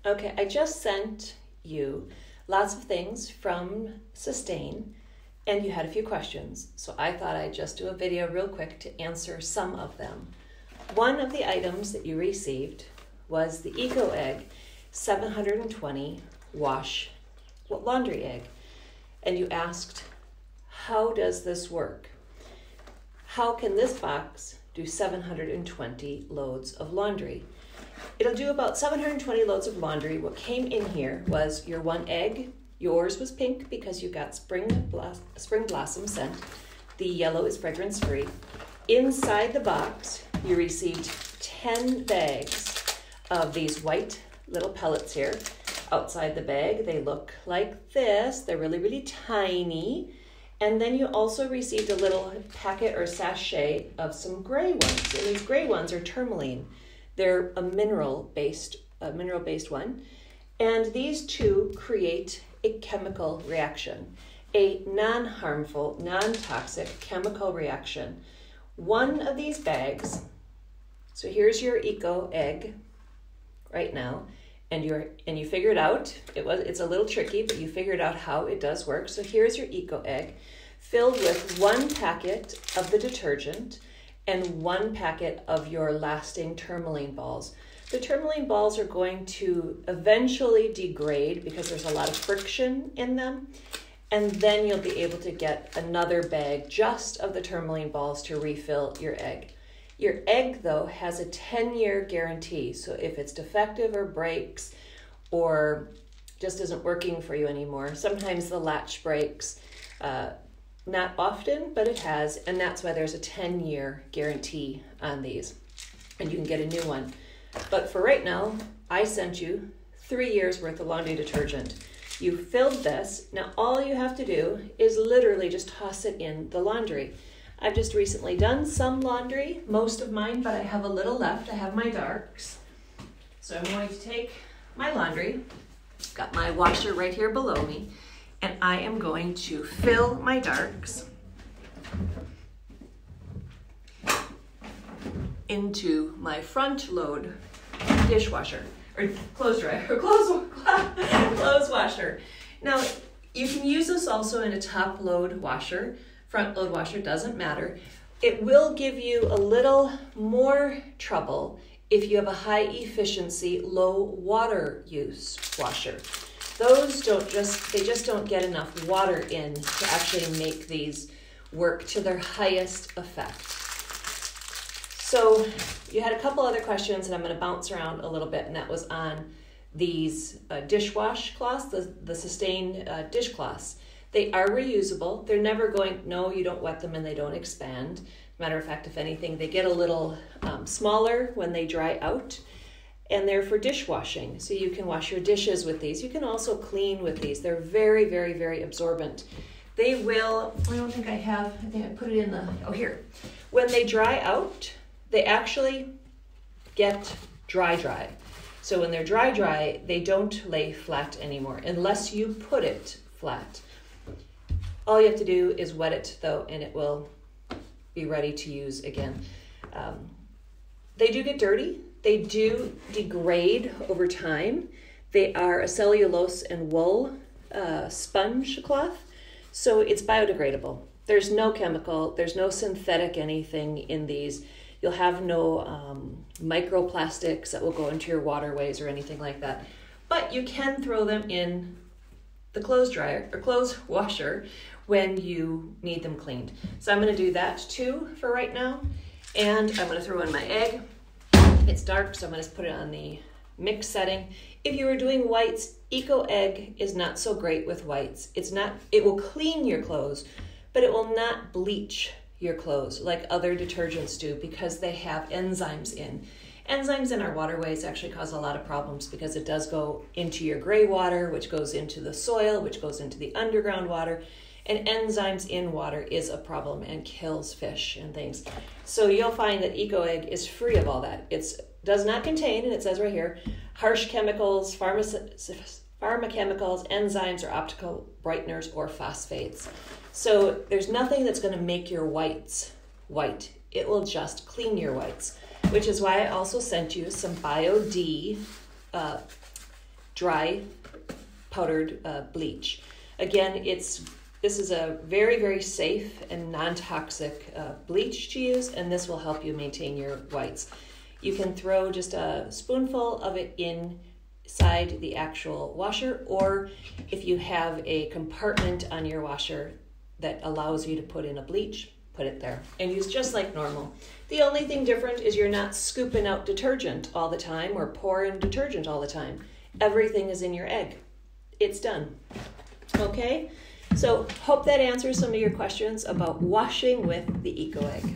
Okay, I just sent you lots of things from Suztain, and you had a few questions. So I thought I'd just do a video real quick to answer some of them. One of the items that you received was the Ecoegg 720 wash laundry egg. And you asked, how does this work? How can this box do 720 loads of laundry? It'll do about 720 loads of laundry. What came in here was your one egg. Yours was pink because you got spring blossom scent. The yellow is fragrance free. Inside the box, you received 10 bags of these white little pellets here. Outside the bag, they look like this. They're really, really tiny. And then you also received a little packet or sachet of some gray ones. And these gray ones are tourmaline. They're a mineral-based one. And these two create a chemical reaction, a non-harmful, non-toxic chemical reaction. One of these bags, so here's your Ecoegg right now, and you figured out, it's a little tricky, but you figured out how it does work. So here's your Ecoegg filled with one packet of the detergent and one packet of your lasting tourmaline balls. The tourmaline balls are going to eventually degrade because there's a lot of friction in them. And then you'll be able to get another bag just of the tourmaline balls to refill your egg. Your egg, though, has a 10-year guarantee. So if it's defective or breaks or just isn't working for you anymore, sometimes the latch breaks. Not often, but it has, and that's why there's a 10-year guarantee on these, and you can get a new one. But for right now, I sent you 3 years worth of laundry detergent. You filled this. Now all you have to do is literally just toss it in the laundry. I've just recently done some laundry, most of mine, but I have a little left. I have my darks. So I'm going to take my laundry, got my washer right here below me, and I am going to fill my darks into my front load dishwasher, or clothes dryer, or clothes washer. Now, you can use this also in a top load washer, front load washer, doesn't matter. It will give you a little more trouble if you have a high efficiency, low water use washer. Those just don't get enough water in to actually make these work to their highest effect. So you had a couple other questions, and I'm going to bounce around a little bit, and that was on these dishwash cloths, the Suztain dishcloths. They are reusable. They're never going, no, you don't wet them and they don't expand. Matter of fact, if anything, they get a little smaller when they dry out. And they're for dishwashing, so you can wash your dishes with these. You can also clean with these. They're very, very, very absorbent. They will, I don't think I have, I think I put it in the, oh here. When they dry out, they actually get dry. So when they're dry, they don't lay flat anymore unless you put it flat. All you have to do is wet it though, and it will be ready to use again. They do get dirty. They do degrade over time. They are a cellulose and wool sponge cloth, so it's biodegradable. There's no chemical, there's no synthetic anything in these. You'll have no microplastics that will go into your waterways or anything like that. But you can throw them in the clothes dryer or clothes washer when you need them cleaned. So I'm going to do that too for right now. And I'm going to throw in my egg. It's dark, so I'm going to put it on the mix setting. If you were doing whites, Ecoegg is not so great with whites. It will clean your clothes, but it will not bleach your clothes like other detergents do because they have enzymes in. Enzymes in our waterways actually cause a lot of problems because it does go into your gray water, which goes into the soil, which goes into the underground water. And enzymes in water is a problem and kills fish and things. So you'll find that Ecoegg is free of all that. It does not contain, and it says right here, harsh chemicals, pharmaceuticals, enzymes, or optical brighteners or phosphates. So there's nothing that's going to make your whites white. It will just clean your whites, which is why I also sent you some Bio D dry powdered bleach. Again, this is a very, very safe and non-toxic bleach to use, and this will help you maintain your whites. You can throw just a spoonful of it inside the actual washer, or if you have a compartment on your washer that allows you to put in a bleach, put it there and use just like normal. The only thing different is you're not scooping out detergent all the time or pouring detergent all the time. Everything is in your egg. It's done. Okay? So hope that answers some of your questions about washing with the Ecoegg.